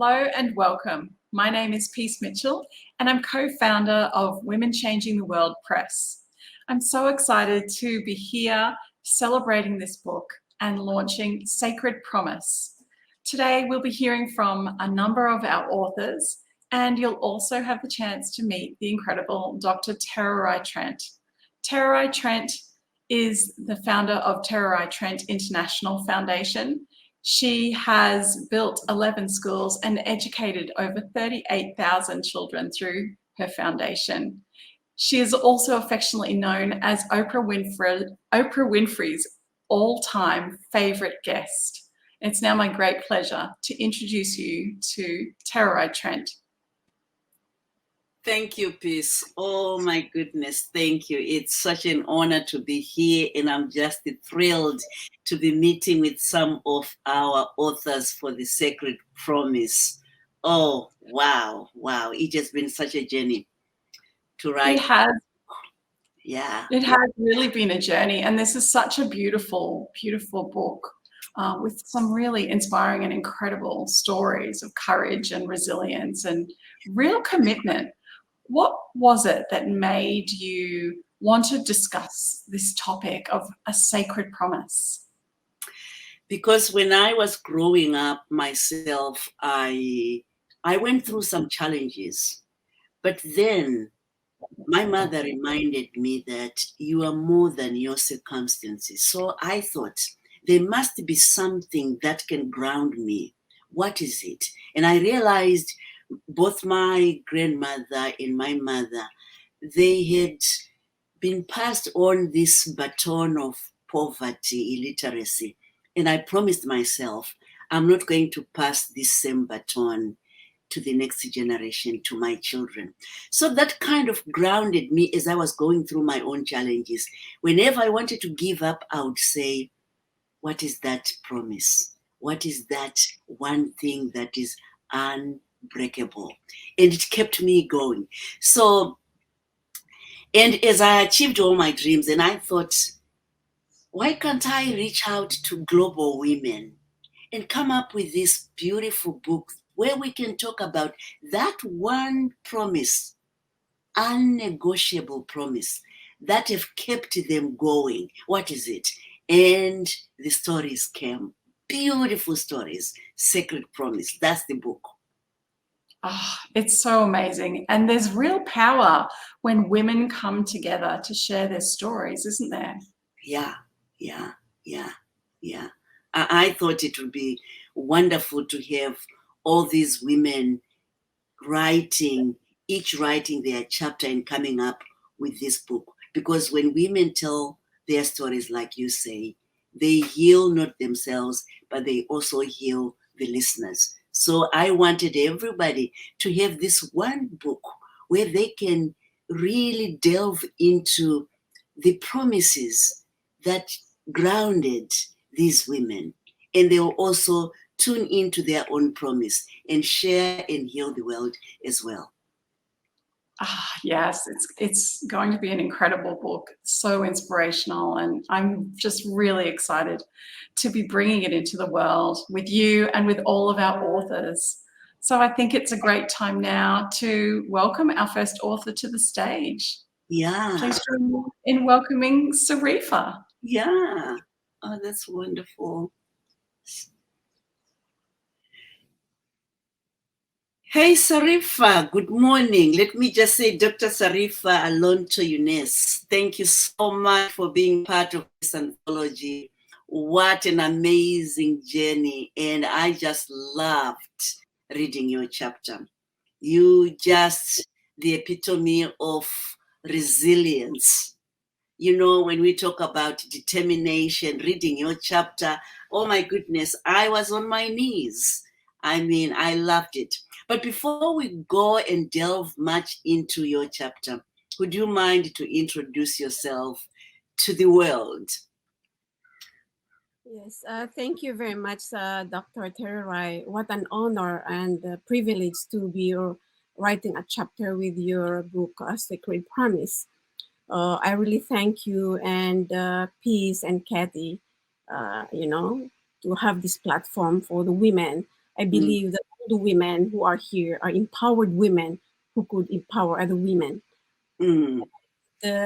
Hello and welcome. My name is Peace Mitchell and I'm co-founder of Women Changing the World Press. I'm so excited to be here celebrating this book and launching Sacred Promise. Today we'll be hearing from a number of our authors, and you'll also have the chance to meet the incredible Dr. Tererai Trent. Tererai Trent is the founder of Tererai Trent International Foundation. She has built 11 schools and educated over 38,000 children through her foundation. She is also affectionately known as Oprah Winfrey's all-time favorite guest. It's now my great pleasure to introduce you to Tererai Trent. Thank you, Peace. Oh my goodness, thank you. It's such an honor to be here, and I'm just thrilled to be meeting with some of our authors for the Sacred Promise. Oh, wow. It has been such a journey to write. It has really been a journey, and this is such a beautiful, beautiful book with some really inspiring and incredible stories of courage and resilience and real commitment. What was it that made you want to discuss this topic of a sacred promise? Because when I was growing up myself, I went through some challenges, but then my mother reminded me that you are more than your circumstances. So I thought there must be something that can ground me. What is it? And I realized both my grandmother and my mother, they had been passed on this baton of poverty, illiteracy. And I promised myself, I'm not going to pass this same baton to the next generation, to my children. So that kind of grounded me as I was going through my own challenges. Whenever I wanted to give up, I would say, what is that promise? What is that one thing that is unbreakable? And it kept me going. So, and as I achieved all my dreams, and I thought, why can't I reach out to global women and come up with this beautiful book where we can talk about that one promise, unnegotiable promise that have kept them going? What is it? And the stories came. Beautiful stories. Sacred Promise. That's the book. Oh, it's so amazing. And there's real power when women come together to share their stories, isn't there? Yeah. I thought it would be wonderful to have all these women each writing their chapter and coming up with this book. Because when women tell their stories, like you say, they heal not themselves, but they also heal the listeners. So I wanted everybody to have this one book where they can really delve into the promises that grounded these women. And they will also tune into their own promise and share and heal the world as well. Yes, it's going to be an incredible book, so inspirational, and I'm just really excited to be bringing it into the world with you and with all of our authors. So I think it's a great time now to welcome our first author to the stage. Yeah. Please join me in welcoming Sarifa. Yeah. Oh, that's wonderful. Hey, Sarifa, good morning. Let me just say, Dr. Sarifa Alonto Younes, thank you so much for being part of this anthology. What an amazing journey. And I just loved reading your chapter. You just the epitome of resilience. You know, when we talk about determination, reading your chapter, oh my goodness, I was on my knees. I mean, I loved it. But before we go and delve much into your chapter, would you mind to introduce yourself to the world? Yes, thank you very much, Dr. Tererai. What an honor and privilege to be writing a chapter with your book, Sacred Promise. I really thank you and Peace and Kathy, to have this platform for the women I believe that all the women who are here are empowered women who could empower other women. Mm.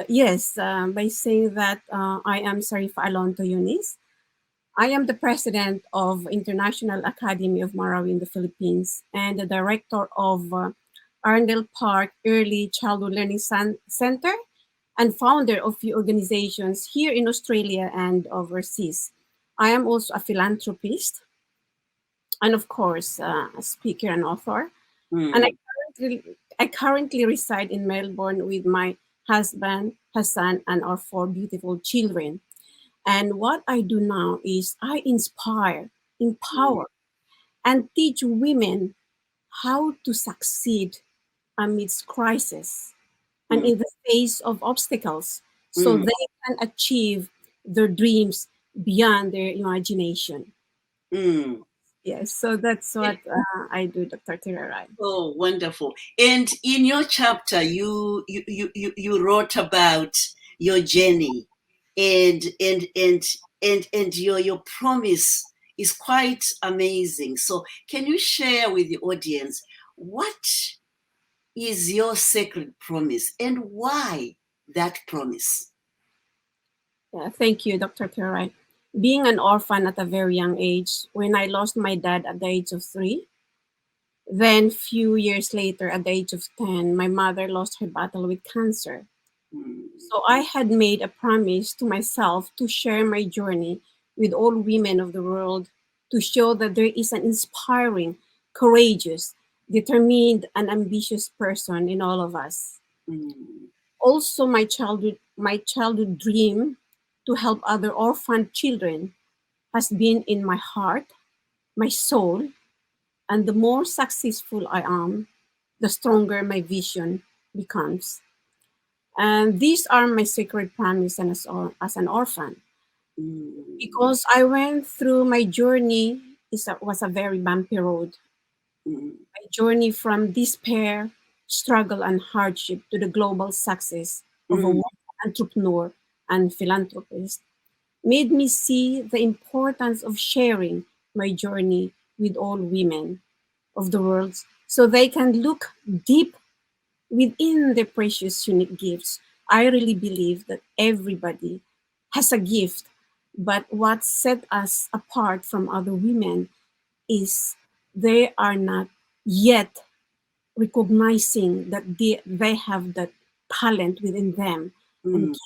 Yes, by saying that I am Sarifa Alonto Yunis. I am the president of International Academy of Marawi in the Philippines and the director of Arndale Park Early Childhood Learning Center and founder of few organizations here in Australia and overseas. I am also a philanthropist and, of course, a speaker and author. And Mm. I currently reside in Melbourne with my husband, Hassan, and our four beautiful children. And what I do now is I inspire, empower, and teach women how to succeed amidst crisis and Mm. in the face of obstacles so Mm. they can achieve their dreams beyond their imagination. Mm. Yes, so that's what I do, Dr. Tererai. Oh, wonderful. And in your chapter, you wrote about your journey and your promise is quite amazing. So can you share with the audience what is your sacred promise and why that promise? Yeah, thank you, Dr. Tererai. Being an orphan at a very young age, when I lost my dad at the age of 3, then few years later at the age of 10, my mother lost her battle with cancer. Mm. So I had made a promise to myself to share my journey with all women of the world to show that there is an inspiring, courageous, determined, and ambitious person in all of us. Mm. Also, my childhood dream to help other orphaned children has been in my heart, my soul, and the more successful I am, the stronger my vision becomes. And these are my sacred promise as an orphan. Mm. Because I went through my journey was a very bumpy road. Mm. My journey from despair, struggle, and hardship to the global success of a Mm. woman entrepreneur and philanthropist made me see the importance of sharing my journey with all women of the world so they can look deep within their precious unique gifts. I really believe that everybody has a gift, but what set us apart from other women is they are not yet recognizing that they have that talent within them. And Mm.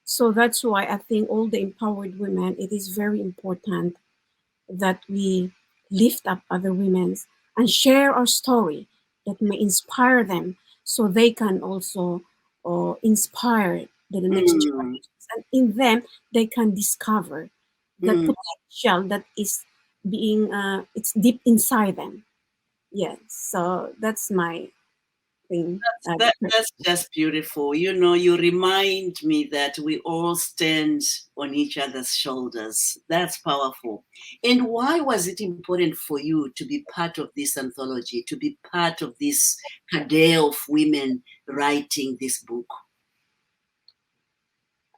so that's why I think all the empowered women, it is very important that we lift up other women and share our story that may inspire them so they can also inspire the next Mm. generations. And in them, they can discover the Mm. potential that is it's deep inside them. Yes, so that's my thing. That's just beautiful. You know, you remind me that we all stand on each other's shoulders. That's powerful. And why was it important for you to be part of this anthology, to be part of this cadre of women writing this book?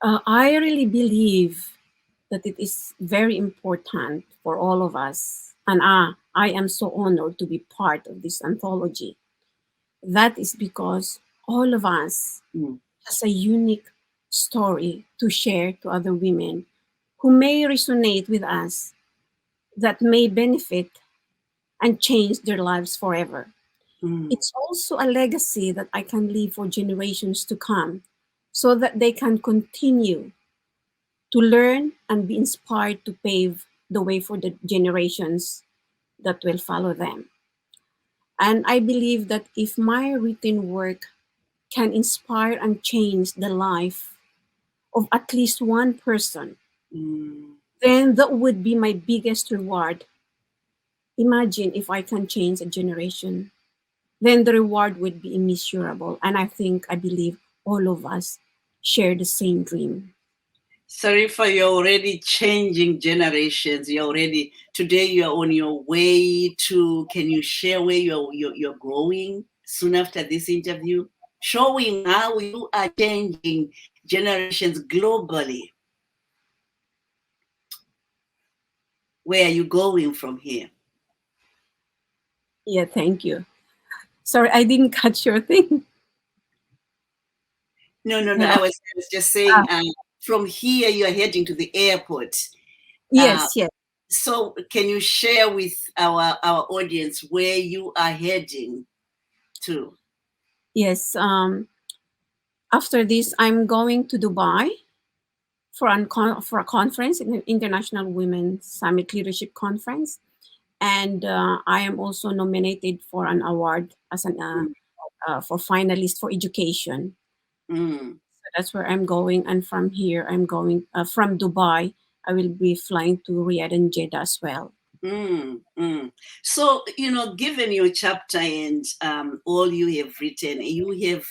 I really believe that it is very important for all of us. And I am so honored to be part of this anthology. That is because all of us Mm. has a unique story to share to other women who may resonate with us, that may benefit and change their lives forever. Mm. It's also a legacy that I can leave for generations to come so that they can continue to learn and be inspired to pave the way for the generations that will follow them. And I believe that if my written work can inspire and change the life of at least one person, Mm. then that would be my biggest reward. Imagine if I can change a generation, then the reward would be immeasurable. And I believe all of us share the same dream. Sarifa, you're already changing generations. Today you're on your way to, can you share where you're going soon after this interview? Showing how you are changing generations globally. Where are you going from here? Yeah, thank you. Sorry, I didn't catch your thing. No, no, no. Hello? I was just saying, from here you are heading to the airport. Yes, yes. So can you share with our audience where you are heading to? Yes. After this, I'm going to Dubai for for a conference, an International Women's Summit Leadership Conference, and I am also nominated for an award as an Mm, for finalist for education. mm, So that's where I'm going, and from here, I'm going from Dubai. I will be flying to Riyadh and Jeddah as well. mm. So, given your chapter and all you have written, you have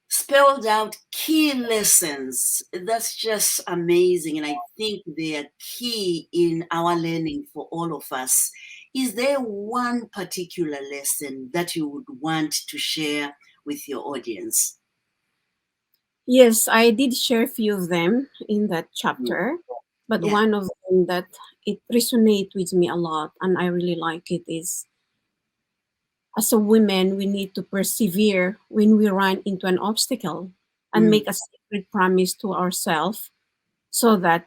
spelled out key lessons. That's just amazing. And I think they are key in our learning for all of us. Is there one particular lesson that you would want to share with your audience? Yes, I did share a few of them in that Mm, chapter, but yeah. one of them that it resonates with me a lot and I really like it is as a woman, we need to persevere when we run into an obstacle and Mm, make a sacred promise to ourselves so that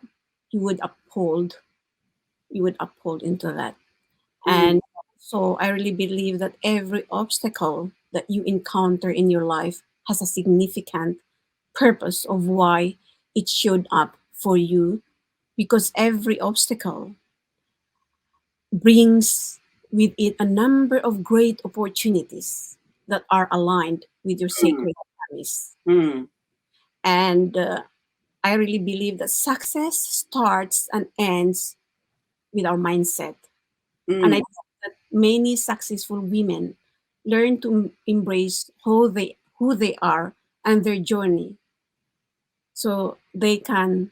you would uphold, you would uphold into that. mm, And so I really believe that every obstacle that you encounter in your life has a significant purpose of why it showed up for you because every obstacle brings with it a number of great opportunities that are aligned with your mm, sacred promise. mm, And I really believe that success starts and ends with our mindset. And I mm, think that many successful women learn to embrace who they are and their journey so they can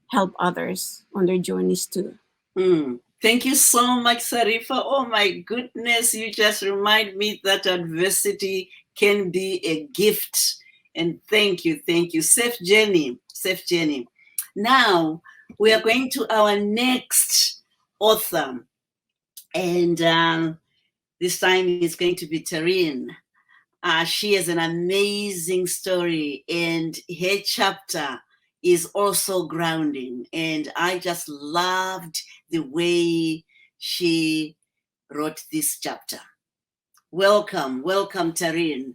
help others on their journeys too. mm. Thank you so much, Sarifa. Oh my goodness, you just remind me that adversity can be a gift. And thank you. Safe journey, safe journey. Now we are going to our next author, and this time it's going to be Taryn. She has an amazing story, and her chapter is also grounding. And I just loved the way she wrote this chapter. Welcome, Taryn.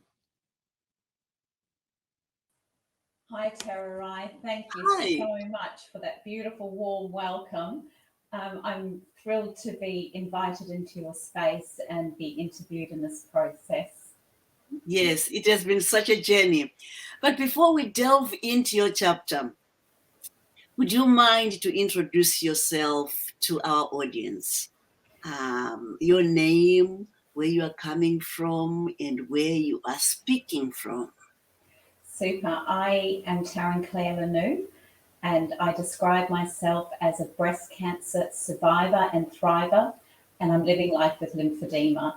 Hi, Tererai. Thank you Hi. so much for that beautiful, warm welcome. I'm thrilled to be invited into your space and be interviewed in this process. Yes, it has been such a journey. But before we delve into your chapter, would you mind to introduce yourself to our audience? Your name, where you are coming from, and where you are speaking from. Super. I am Taryn Claire Lanu, and I describe myself as a breast cancer survivor and thriver, and I'm living life with lymphedema.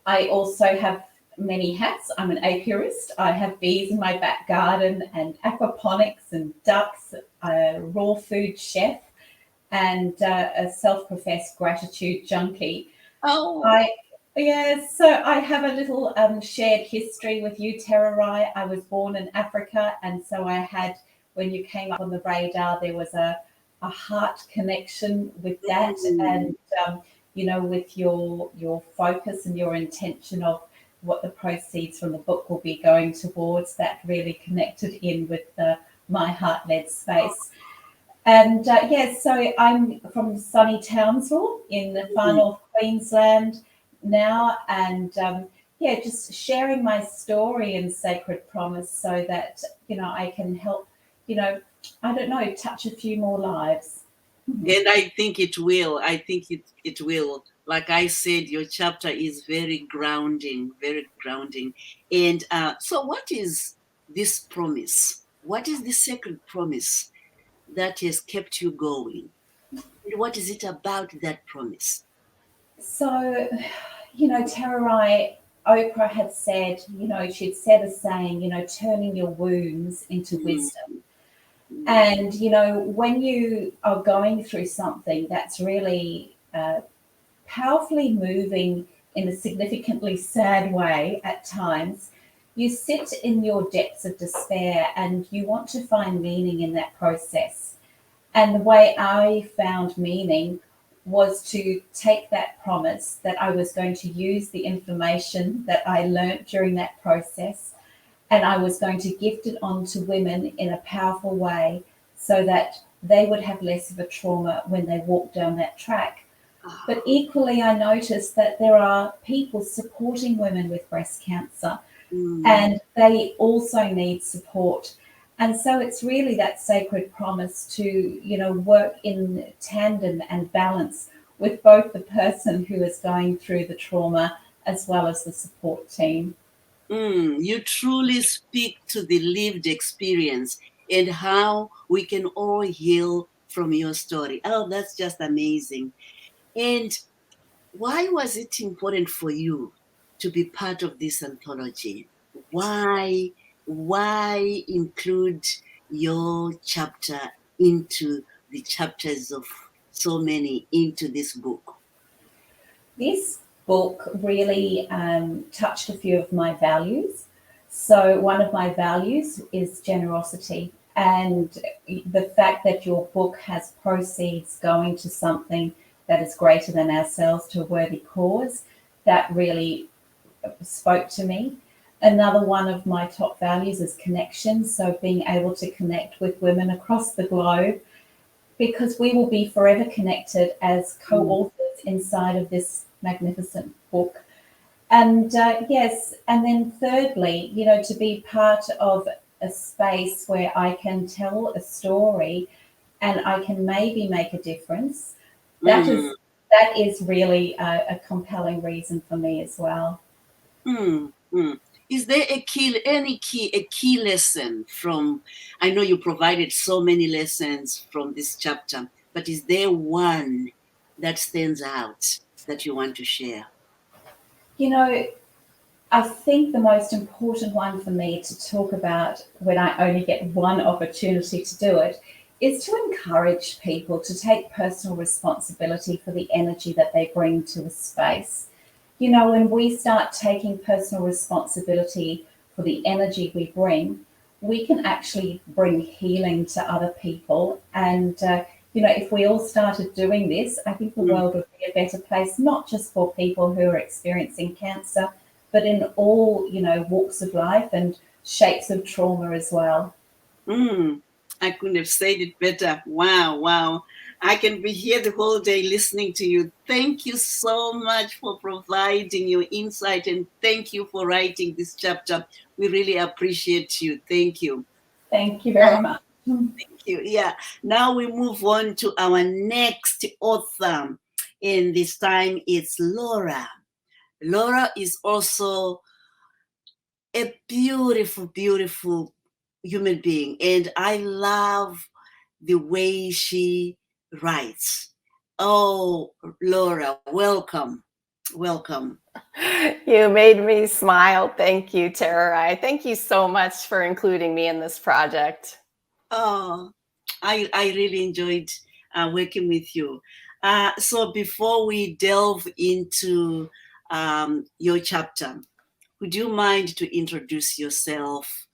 I also have many hats. I'm an apiarist. I have bees in my back garden and aquaponics and ducks, a raw food chef, and a self-professed gratitude junkie. Oh, I Yes, so I have a little shared history with you, Tererai. I was born in Africa, and so I had, when you came up on the radar, there was a heart connection with that, mm, and with your focus and your intention of what the proceeds from the book will be going towards. That really connected in with the my heart-led space. And yes, so I'm from sunny Townsville in the far mm, north Queensland now, and yeah, just sharing my story and sacred promise so that I can help, you know, I don't know, touch a few more lives. Mhm. and I think it will. I think it will. Like I said, your chapter is very grounding, very grounding. And so, what is this promise? What is the sacred promise that has kept you going? And what is it about that promise? So, Tererai, Oprah had said, she'd said a saying, turning your wounds into Mm, wisdom. mm, And, when you are going through something that's really powerfully moving in a significantly sad way at times, you sit in your depths of despair and you want to find meaning in that process. And the way I found meaning was to take that promise that I was going to use the information that I learnt during that process, and I was going to gift it on to women in a powerful way so that they would have less of a trauma when they walk down that track. But equally, I noticed that there are people supporting women with breast cancer, and they also need support. And so it's really that sacred promise to, work in tandem and balance with both the person who is going through the trauma as well as the support team. You truly speak to the lived experience and how we can all heal from your story. Oh, that's just amazing. And why was it important for you to be part of this anthology? Why include your chapter into the chapters of so many into this book? This book really touched a few of my values. So one of my values is generosity, and the fact that your book has proceeds going to something that is greater than ourselves, to a worthy cause, that really spoke to me. Another one of my top values is connection. So being able to connect with women across the globe, because we will be forever connected as co-authors inside of this magnificent book. And yes, and then thirdly, to be part of a space where I can tell a story and I can maybe make a difference. That is really a compelling reason for me as well. Is there a key lesson from, I know you provided so many lessons from this chapter, but is there one that stands out that you want to share? I think the most important one for me to talk about when I only get one opportunity to do it is to encourage people to take personal responsibility for the energy that they bring to a space. When we start taking personal responsibility for the energy we bring, we can actually bring healing to other people. And, if we all started doing this, I think the world would be a better place, not just for people who are experiencing cancer, but in all, walks of life and shapes of trauma as well. I couldn't have said it better. Wow. I can be here the whole day listening to you. Thank you so much for providing your insight, and thank you for writing this chapter. We really appreciate you. Thank you. Thank you very much. Thank you. Yeah. Now we move on to our next author, and this time it's Laura. Laura is also a beautiful, beautiful human being, and I love the way she writes. Oh, Laura, welcome. You made me smile. Thank you, Tererai. Thank you so much for including me in this project. Oh, I really enjoyed working with you. So before we delve into your chapter, would you mind to introduce yourself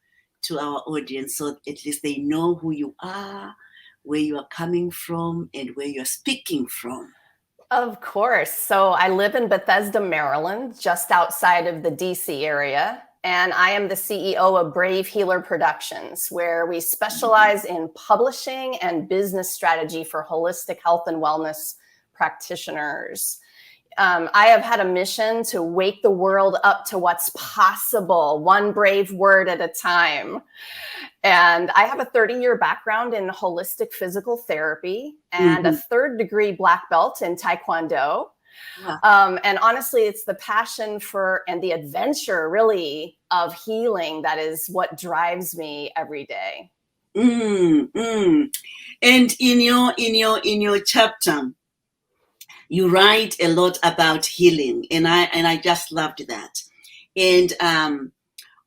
to our audience so at least they know who you are, where you are coming from, and where you're speaking from? Of course. So I live in Bethesda, Maryland, just outside of the DC area. And I am the CEO of Brave Healer Productions, where we specialize in publishing and business strategy for holistic health and wellness practitioners. I have had a mission to wake the world up to what's possible, one brave word at a time. And I have a 30-year background in holistic physical therapy and a third-degree black belt in Taekwondo. Wow. And honestly, it's the passion for and the adventure, really, of healing that is what drives me every day. And in your chapter, you write a lot about healing, and I just loved that. And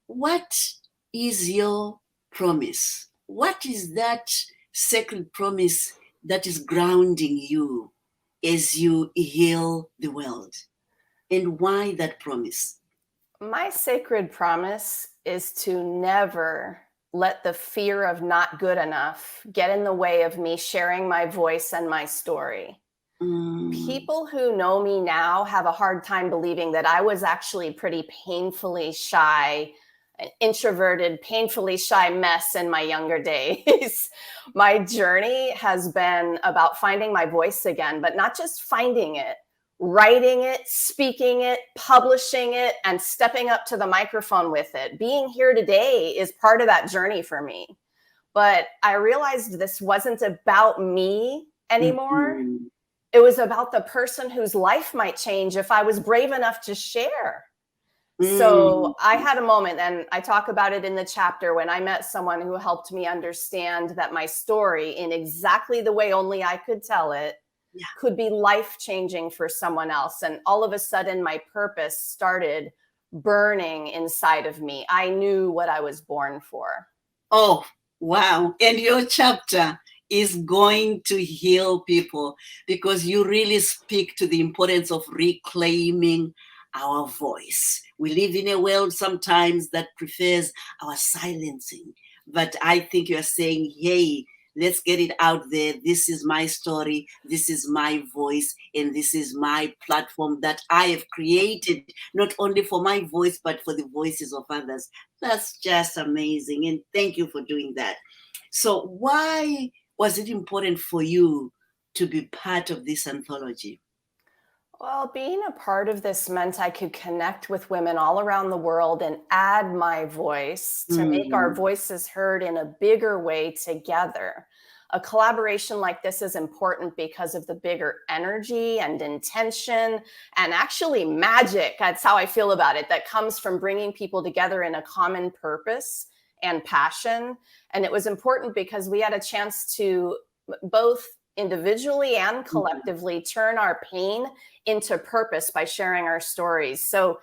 what is your promise? What is that sacred promise that is grounding you as you heal the world? and why that promise? My sacred promise is to never let the fear of not good enough get in the way of me sharing my voice and my story. People who know me now have a hard time believing that I was actually pretty painfully shy, an introverted, painfully shy mess in my younger days. My journey has been about finding my voice again, but not just finding it, writing it, speaking it, publishing it, and stepping up to the microphone with it. Being here today is part of that journey for me. But I realized this wasn't about me anymore. It was about the person whose life might change if I was brave enough to share. So I had a moment, and I talk about it in the chapter, when I met someone who helped me understand that my story, in exactly the way only I could tell it, could be life-changing for someone else. And all of a sudden, my purpose started burning inside of me. I knew what I was born for. Oh, wow. And your chapter is going to heal people, because you really speak to the importance of reclaiming our voice. We live in a world sometimes that prefers our silencing, but I think you're saying, hey, let's get it out there. This is my story. This is my voice. And this is my platform that I have created, not only for my voice, but for the voices of others. That's just amazing. And thank you for doing that. So why was it important for you to be part of this anthology? Well, being a part of this meant I could connect with women all around the world and add my voice to make our voices heard in a bigger way together. A collaboration like this is important because of the bigger energy and intention and actually magic. That's how I feel about it. That comes from bringing people together in a common purpose and passion. And it was important because we had a chance to both individually and collectively turn our pain into purpose by sharing our stories. So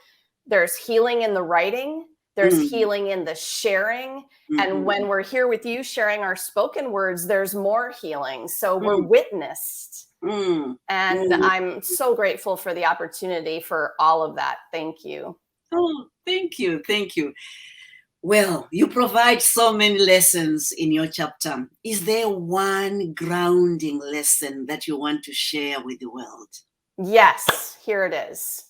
there's healing in the writing, there's healing in the sharing. And when we're here with you sharing our spoken words, there's more healing. So we're witnessed. And I'm so grateful for the opportunity for all of that. Thank you. Oh, thank you. Thank you. Well, you provide so many lessons in your chapter. Is there one grounding lesson that you want to share with the world? Yes, here it is.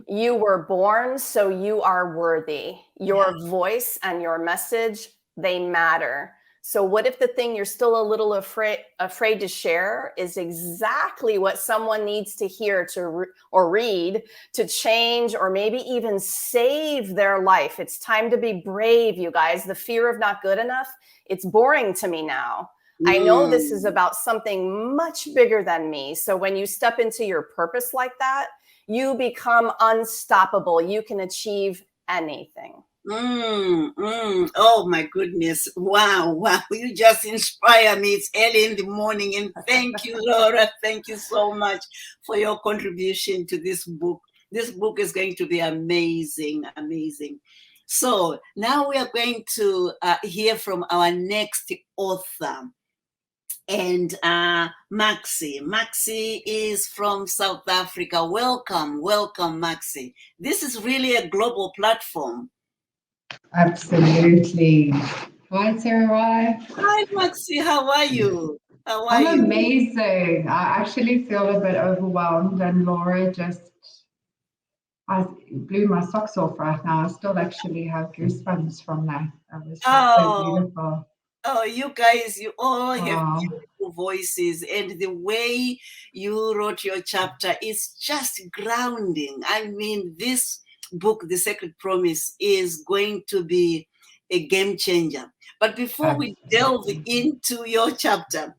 You were born, so you are worthy. Your voice and your message, they matter. So what if the thing you're still a little afraid to share is exactly what someone needs to hear or read to change or maybe even save their life? It's time to be brave, you guys. The fear of not good enough, it's boring to me now. I know this is about something much bigger than me. So when you step into your purpose like that, you become unstoppable. You can achieve anything. Oh my goodness. Wow. You just inspire me. It's early in the morning. And thank you, Laura. Thank you so much for your contribution to this book. This book is going to be amazing, amazing. So now we are going to hear from our next author. And Maxi is from South Africa. Welcome, Maxi. This is really a global platform. Absolutely. Hi, Tererai. Hi, Maxi. How are you? I'm amazing. I actually feel a bit overwhelmed, and Laura I blew my socks off right now. I still actually have goosebumps from that. That was just so beautiful. Oh, you guys, you all have beautiful voices, and the way you wrote your chapter is just grounding. I mean, this book, The Sacred Promise, is going to be a game changer. But before we delve into your chapter,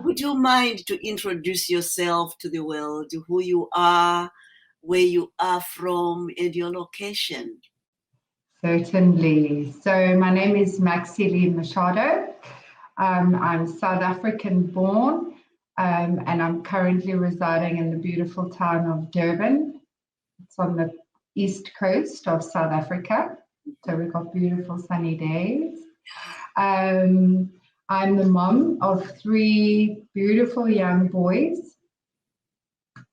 would you mind to introduce yourself to the world, who you are, where you are from, and your location? Certainly. So my name is Maxi Lee Machado. I'm South African born, and I'm currently residing in the beautiful town of Durban. It's on the east coast of South Africa. So we've got beautiful sunny days. I'm the mom of 3 beautiful young boys.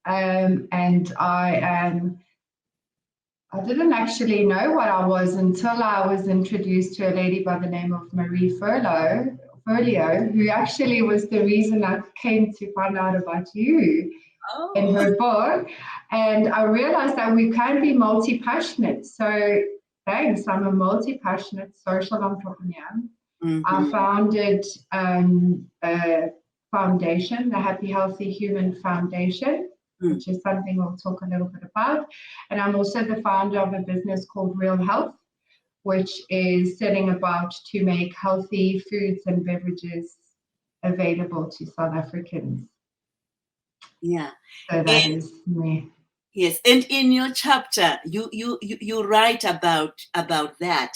and I didn't actually know what I was until I was introduced to a lady by the name of Marie Folio, who actually was the reason I came to find out about you in her book. And I realized that we can be multi-passionate. So thanks, I'm a multi-passionate social entrepreneur. I founded a foundation, the Happy Healthy Human Foundation, which is something we'll talk a little bit about. And I'm also the founder of a business called Real Health, which is setting about to make healthy foods and beverages available to South Africans. Yeah. So that is me. Yes, and in your chapter, you write about that,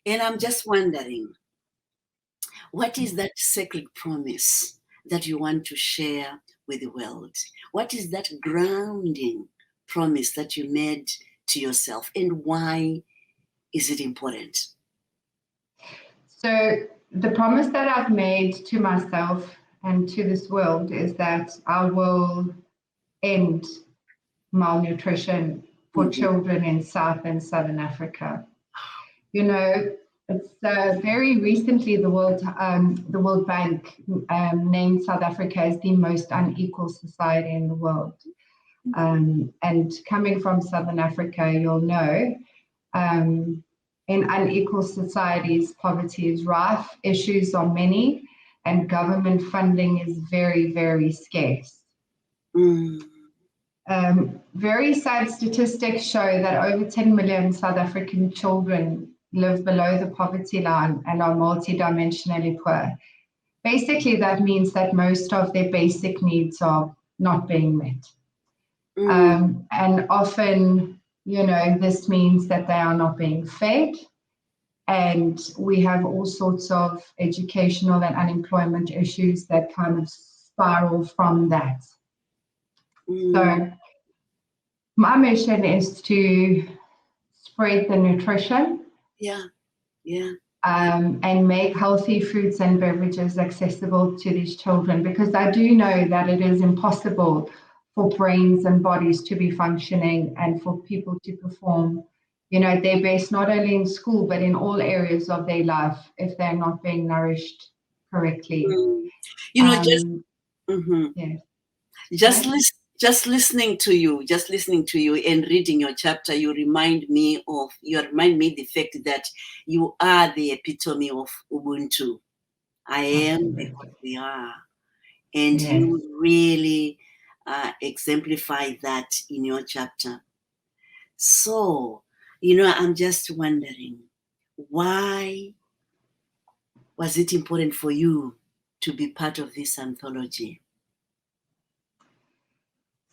and I'm just wondering, what is that sacred promise that you want to share with the world? What is that grounding promise that you made to yourself, and why is it important? So the promise that I've made to myself and to this world is that I will end malnutrition for children in South and Southern Africa. You know, it's very recently the World Bank named South Africa as the most unequal society in the world. And coming from Southern Africa, you'll know, in unequal societies, poverty is rife, issues are many, and government funding is very, very scarce. Very sad statistics show that over 10 million South African children live below the poverty line and are multidimensionally poor. Basically, that means that most of their basic needs are not being met. And often, you know, this means that they are not being fed. And we have all sorts of educational and unemployment issues that kind of spiral from that. So my mission is to spread the nutrition. And make healthy foods and beverages accessible to these children, because I do know that it is impossible for brains and bodies to be functioning and for people to perform, you know, their best, not only in school, but in all areas of their life if they're not being nourished correctly. You know, just listening to you and reading your chapter, you remind me the fact that you are the epitome of Ubuntu. I am because we are. And you really exemplify that in your chapter. So, you know, I'm just wondering, why was it important for you to be part of this anthology?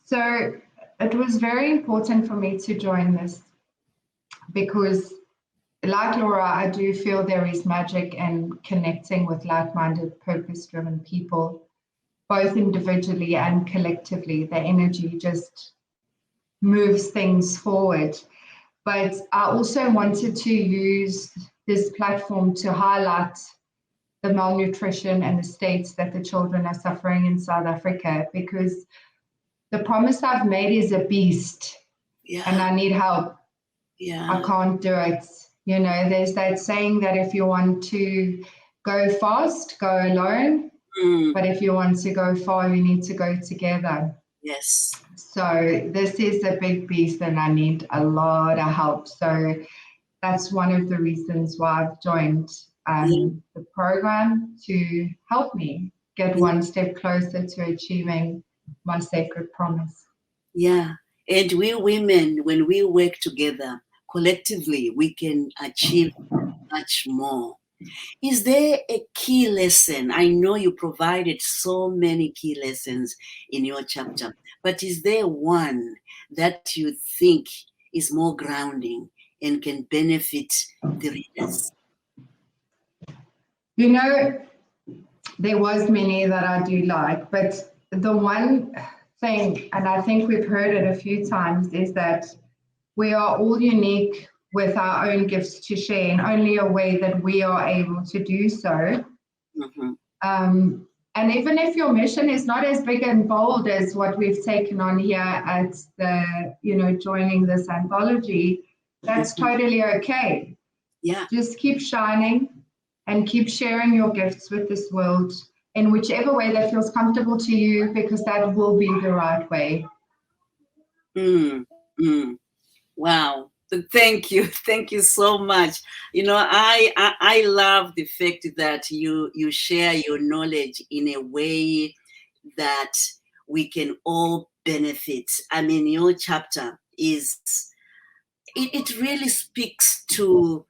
So it was very important for me to join this because, like Laura, I do feel there is magic in connecting with like-minded, purpose-driven people, both individually and collectively. The energy just moves things forward. But I also wanted to use this platform to highlight the malnutrition and the states that the children are suffering in South Africa, because the promise I've made is a beast, and I need help. I can't do it. You know, there's that saying that if you want to go fast, go alone. But if you want to go far, you need to go together. Yes. So this is a big beast and I need a lot of help. So that's one of the reasons why I've joined the program, to help me get one step closer to achieving my sacred promise. Yeah. And we women, when we work together collectively, we can achieve much more. Is there a key lesson? I know you provided so many key lessons in your chapter, but is there one that you think is more grounding and can benefit the readers? You know, there was many that I do like, but the one thing, and I think we've heard it a few times, is that we are all unique with our own gifts to share in only a way that we are able to do so. And even if your mission is not as big and bold as what we've taken on here at the, joining this anthology, that's totally okay. Yeah. Just keep shining and keep sharing your gifts with this world in whichever way that feels comfortable to you, because that will be the right way. Wow. Thank you. Thank you so much. I love the fact that you share your knowledge in a way that we can all benefit. I mean, your chapter it really speaks to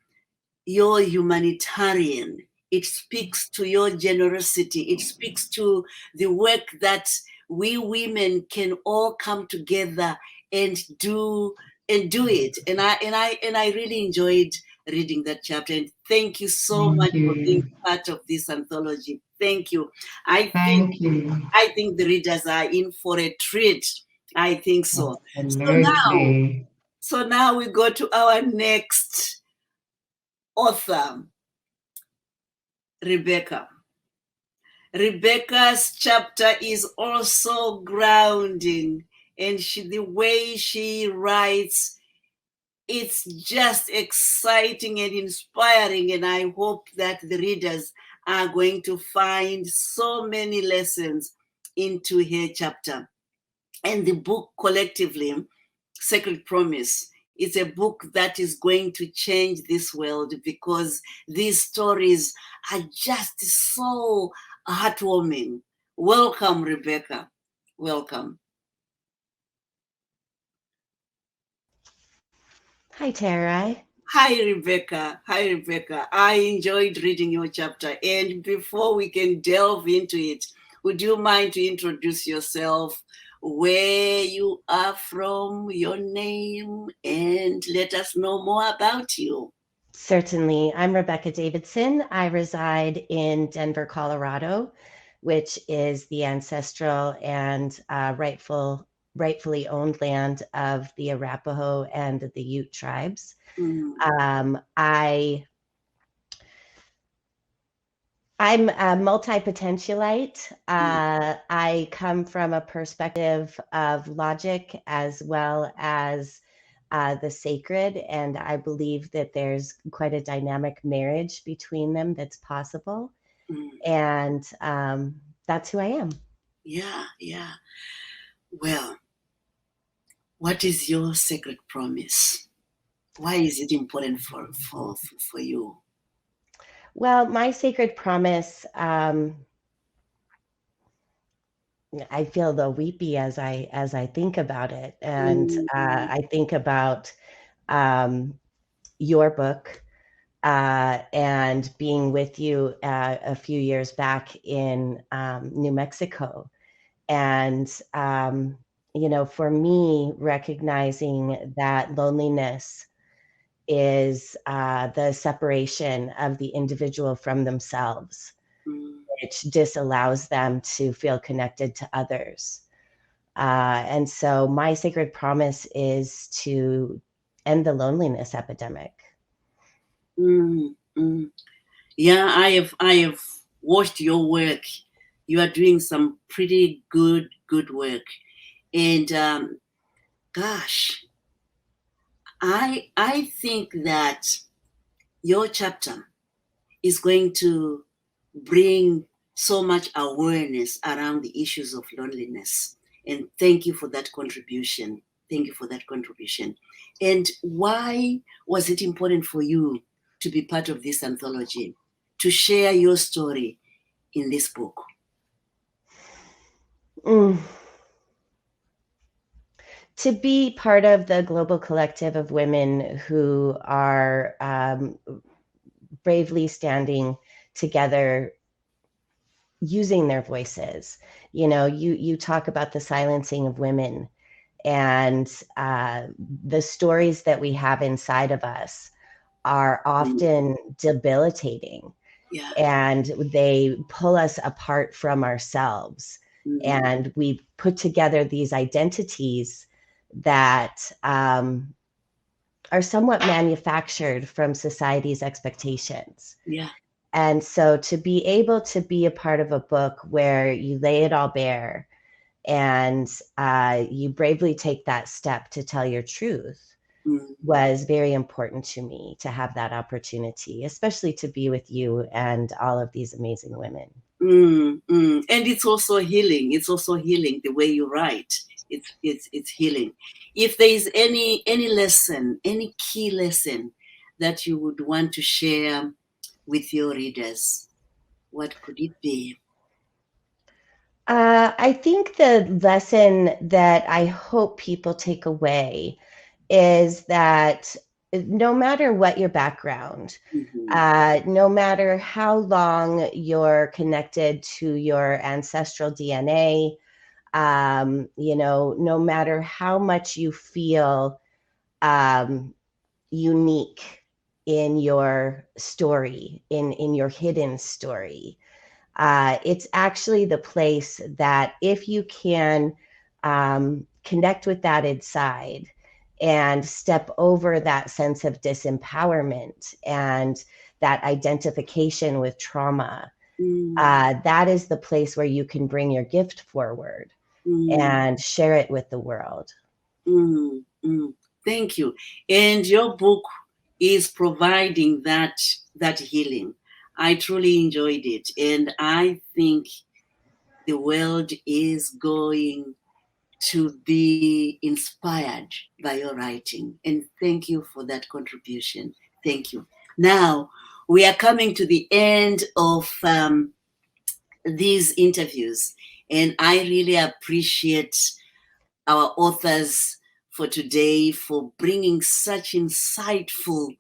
your humanitarian. It speaks to your generosity. It speaks to the work that we women can all come together and do it. And I really enjoyed reading that chapter. And thank you so much for being part of this anthology. Thank you. I think the readers are in for a treat. I think so. So now we go to our next author, Rebecca. Rebecca's chapter is also grounding, and the way she writes, it's just exciting and inspiring, and I hope that the readers are going to find so many lessons into her chapter. And the book collectively, Sacred Promise, it's a book that is going to change this world, because these stories are just so heartwarming. Welcome, Rebecca. Welcome. Hi, Tererai. Hi, Rebecca. Hi, Rebecca. I enjoyed reading your chapter. And before we can delve into it, would you mind to introduce yourself, where you are from, your name, and let us know more about you? Certainly. I'm Rebecca Davidson. I reside in Denver, Colorado, which is the ancestral and rightfully owned land of the Arapaho and the Ute tribes. I'm a multi-potentialite. I come from a perspective of logic as well as the sacred, and I believe that there's quite a dynamic marriage between them that's possible. And that's who I am. Yeah. Well, what is your sacred promise? Why is it important for you? Well, my sacred promise, I feel a little weepy as I think about it, and I think about your book and being with you a few years back in New Mexico, and for me, recognizing that loneliness is the separation of the individual from themselves, which disallows them to feel connected to others. And so my sacred promise is to end the loneliness epidemic. Yeah, I have watched your work. You are doing some pretty good work. And gosh, I think that your chapter is going to bring so much awareness around the issues of loneliness. And thank you for that contribution. And why was it important for you to be part of this anthology, to share your story in this book? To be part of the global collective of women who are bravely standing together, using their voices. You talk about the silencing of women, and the stories that we have inside of us are often debilitating. Yeah. And they pull us apart from ourselves. And we put together these identities that are somewhat manufactured from society's expectations. Yeah. And so to be able to be a part of a book where you lay it all bare and you bravely take that step to tell your truth was very important to me, to have that opportunity, especially to be with you and all of these amazing women. And it's also healing. It's also healing the way you write. It's healing. If there is any lesson, any key lesson that you would want to share with your readers, what could it be? I think the lesson that I hope people take away is that no matter what your background, no matter how long you're connected to your ancestral DNA, no matter how much you feel unique in your story, in your hidden story, it's actually the place that if you can connect with that inside and step over that sense of disempowerment and that identification with trauma, that is the place where you can bring your gift forward and share it with the world. Thank you. And your book is providing that healing. I truly enjoyed it. And I think the world is going to be inspired by your writing. And thank you for that contribution. Thank you. Now, we are coming to the end of these interviews. And I really appreciate our authors for today for bringing such insightful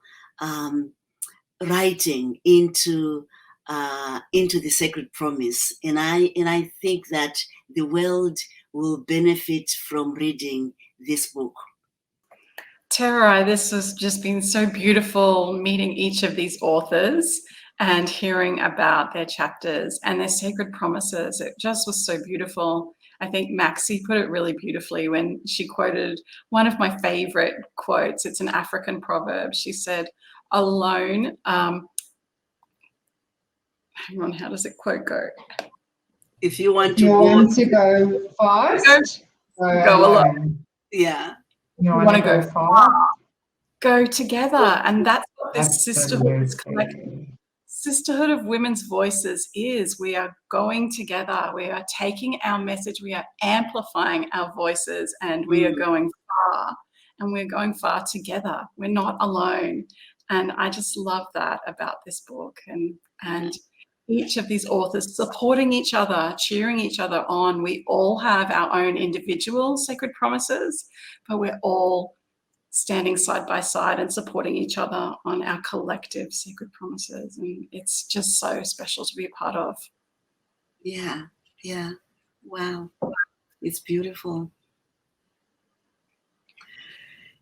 writing into the Sacred Promise, and I think that the world will benefit from reading this book. Tererai, this has just been so beautiful meeting each of these authors and hearing about their chapters and their sacred promises. It just was so beautiful. I think Maxie put it really beautifully when she quoted one of my favorite quotes. It's an African proverb. She said, alone, hang on, how does it quote go? If you want to go fast, go alone. Yeah. You want to go far? Go together. And that's what this sisterhood, this collective sisterhood of women's voices is. We are going together. We are taking our message. We are amplifying our voices, and we are going far. And we're going far together. We're not alone. And I just love that about this book. And each of these authors supporting each other, cheering each other on. We all have our own individual sacred promises, but we're all standing side by side and supporting each other on our collective sacred promises. And it's just so special to be a part of. Yeah. Wow. It's beautiful.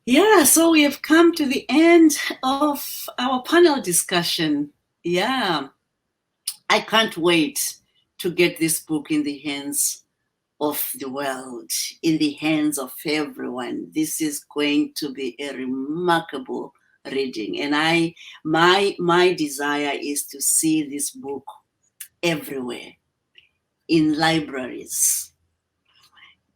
Yeah, so we have come to the end of our panel discussion. Yeah. I can't wait to get this book in the hands of the world, in the hands of everyone. This is going to be a remarkable reading. And my desire is to see this book everywhere, in libraries,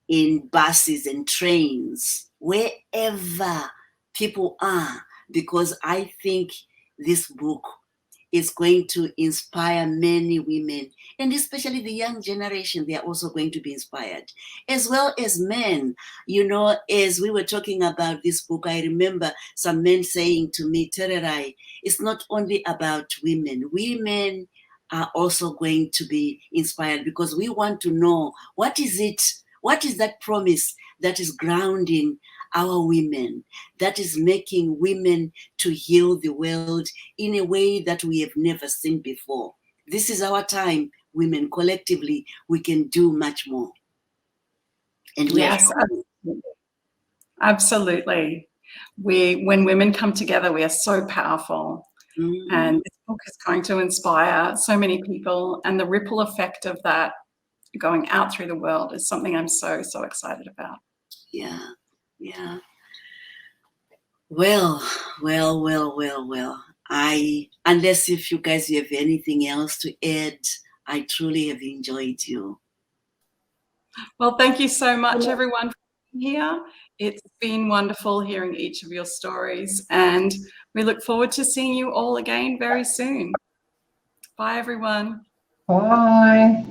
in buses and trains, wherever people are, because I think this book is going to inspire many women, and especially the young generation. They are also going to be inspired, as well as men. You know, as we were talking about this book, I remember some men saying to me, Tererai, it's not only about women. Women are also going to be inspired, because we want to know what is that promise that is grounding our women, that is making women to heal the world in a way that we have never seen before. This is our time, women. Collectively, we can do much more. And yes, absolutely. When women come together, we are so powerful. And this book is going to inspire so many people, and the ripple effect of that going out through the world is something I'm so excited about. Yeah. Well. Unless if you guys have anything else to add, I truly have enjoyed you. Well, thank you so much, everyone, for being here. It's been wonderful hearing each of your stories, and we look forward to seeing you all again very soon. Bye, everyone. Bye.